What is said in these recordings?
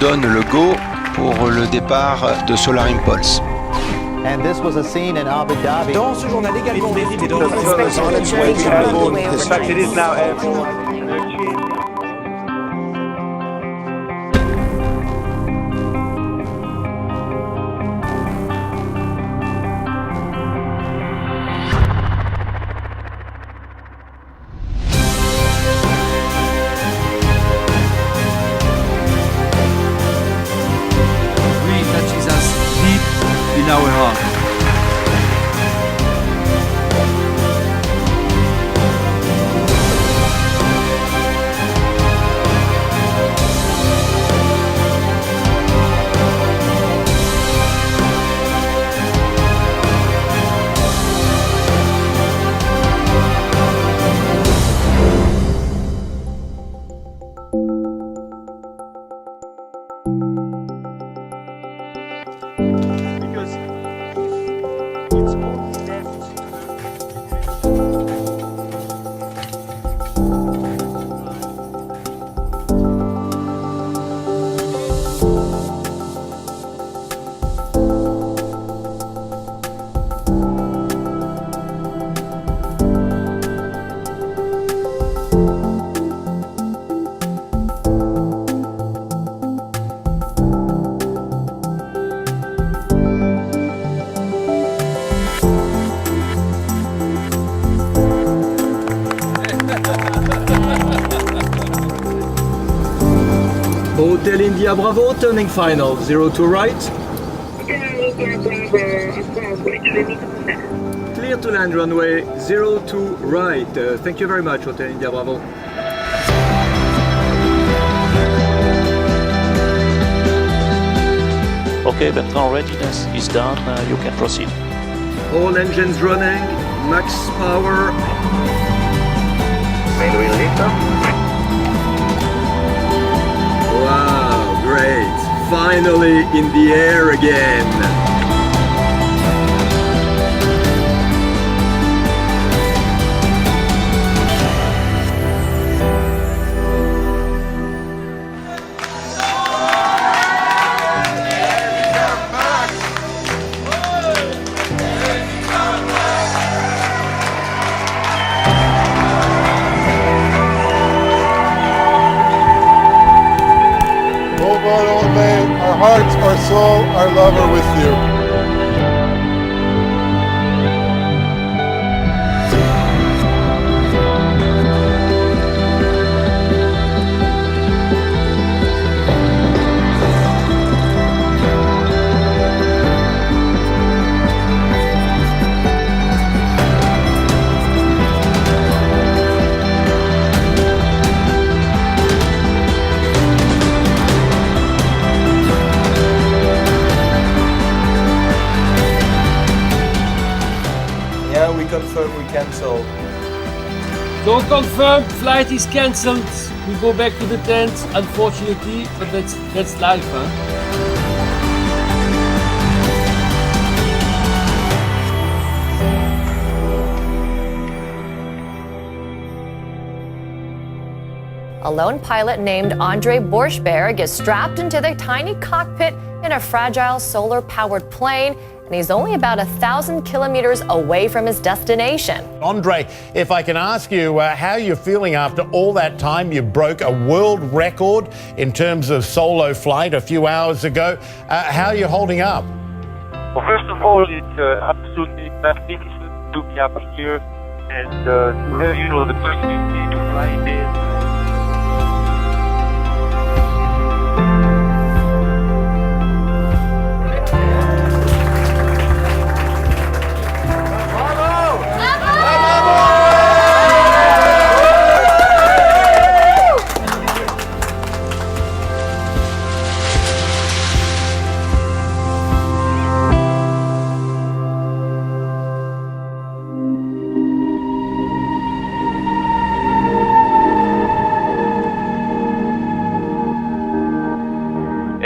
donne le go pour le départ de Solar Impulse. And this was a scene in Abu Dhabi. Dans ce journal également visité dans touches us deep in our heart. Hotel India Bravo, turning final, 02 right. Clear to land runway, 02 right. Thank you very much, Hotel India Bravo. Okay, Bertrand, readiness is done, you can proceed. All engines running, max power. Main wheel lift up. Wow, great. Finally in the air again. Our hearts, our soul, our love are with you. we confirm we cancel. Don't confirm, flight is cancelled. We go back to the tent, unfortunately, but that's life, huh? A lone pilot named Andre Borschberg is strapped into the tiny cockpit in a fragile solar-powered plane, and he's only about 1,000 kilometers away from his destination. Andre, if I can ask you how you're feeling after all that time. You broke a world record in terms of solo flight a few hours ago. How are you holding up? Well, first of all, it's absolutely magnificent to be up here and to have, the possibility to fly there.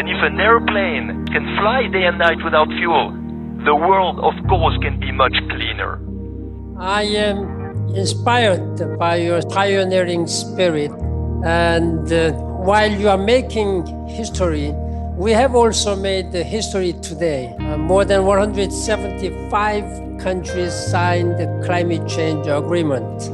If an airplane can fly day and night without fuel, the world, of course, can be much cleaner. I am inspired by your pioneering spirit, and while you are making history, We have also made history today. More than 175 countries signed the climate change agreement.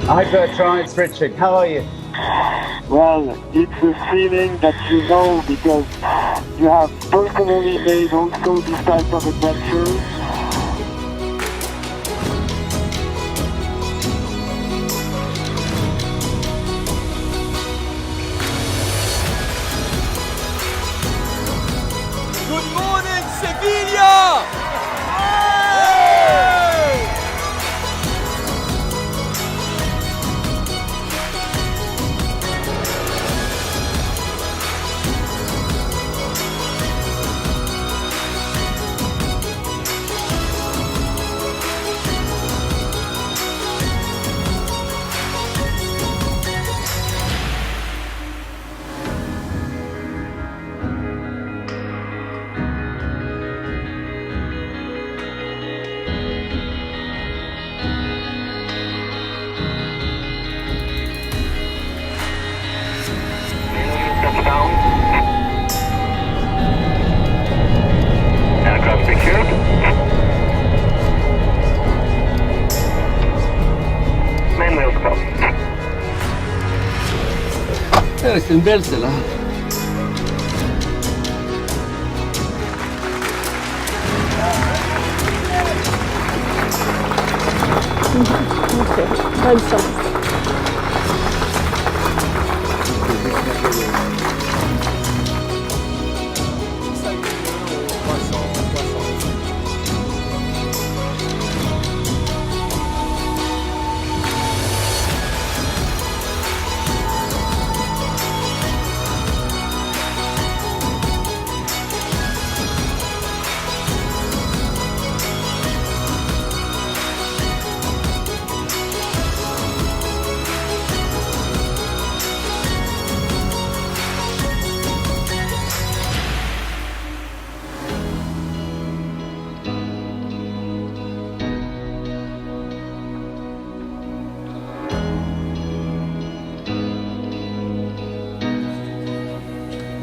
Hi Bertrand, it's Richard. How are you? Well, it's a feeling that you know because you have personally made also this type of adventures. Good morning, Sevilla! Touchdown. Aircraft secured. Main wheel stop. C'est une belle celle-là.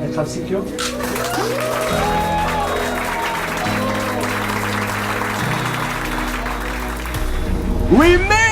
Aircraft secure. We made